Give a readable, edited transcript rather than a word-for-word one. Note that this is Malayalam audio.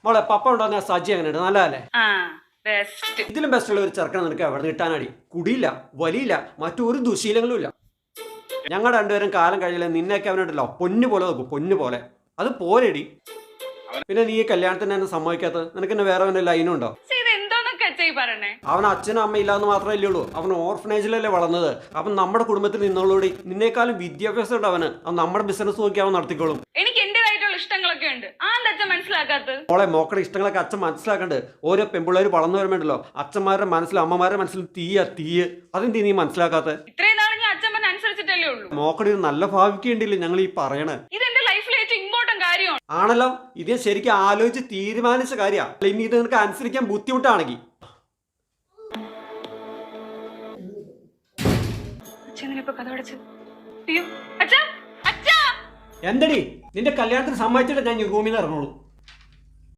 മോളെ പപ്പ ഉണ്ടാകുന്ന സജ്ജി എങ്ങനെയുണ്ട്? നല്ലതല്ലേ? ഇതിലും ബെസ്റ്റുള്ള ഒരു ചെറുക്കനെ നിനക്ക് എവിടെ നിന്ന് കിട്ടാനടി? കുടിയില്ല, വലിയില്ല, മറ്റൊരു ദുശീലങ്ങളും ഇല്ല. ഞങ്ങൾ രണ്ടുപേരും കാലം കഴിയില്ല നിന്നെയൊക്കെ അവനുണ്ടല്ലോ പൊന്നു പോലെ നോക്കും, പൊന്നു പോലെ. അത് പോരെടി. പിന്നെ നീ കല്യാണത്തിന് തന്നെ സമ്മതിക്കാത്തത്? നിനക്ക് എന്നെ വേറെ വല്ല ലൈനും ഉണ്ടോ? അവൻ അച്ഛനും അമ്മ ഇല്ലാന്ന് മാത്രമല്ലേ ഉള്ളൂ. അവൻ ഓർഫനേജിലല്ലേ വളർന്നത്. അവൻ നമ്മുടെ കുടുംബത്തിൽ നിന്നോളൂടി. നിന്നേക്കാളും വിദ്യാഭ്യാസം ഉണ്ട് അവന്. അവൻ നമ്മുടെ ബിസിനസ് നോക്കി അവൻ നടത്തിക്കോളും. എനിക്ക് എന്റേതായിട്ടുള്ള ഇഷ്ടങ്ങളൊക്കെ ഉണ്ട്. അച്ഛൻ മനസ്സിലാക്കാത്തത്? മോളെ മോക്കടെ ഇഷ്ടങ്ങളൊക്കെ അച്ഛൻ മനസ്സിലാക്കണ്ട്. ഓരോ പെൺപിള്ളേർ വളർന്നു വരുമ്പോണ്ടല്ലോ അച്ഛന്മാരുടെ മനസ്സിലും അമ്മമാരുടെ മനസ്സിലും തീയ്. അതെന്ത് നീ മനസ്സിലാക്കാത്ത? ഇത്രയും നാളെ ഞാൻ അച്ഛൻ അനുസരിച്ചിട്ടല്ലേ ഉള്ളൂ. മോക്കടെ ഒരു നല്ല ഭാവിക്കേണ്ടില്ലേ ഞങ്ങൾ ഈ പറയണേ. ഇതെന്റെ ലൈഫിലെ ഏറ്റവും ഇമ്പോർട്ടന്റ് കാര്യമാണ്. ആണല്ലോ, ഇത് ശരിക്കും ആലോചിച്ച് തീരുമാനിച്ച കാര്യമാണ്. ഇനി ഇത് നിനക്ക് അനുസരിക്കാൻ ബുദ്ധിമുട്ടാണെങ്കിൽ എന്തടി നിന്റെ കല്യാണത്തിന് സമ്മതിച്ചിട്ട് ഞാൻ റൂമിൽ നിന്ന് ഇറങ്ങുള്ളൂ.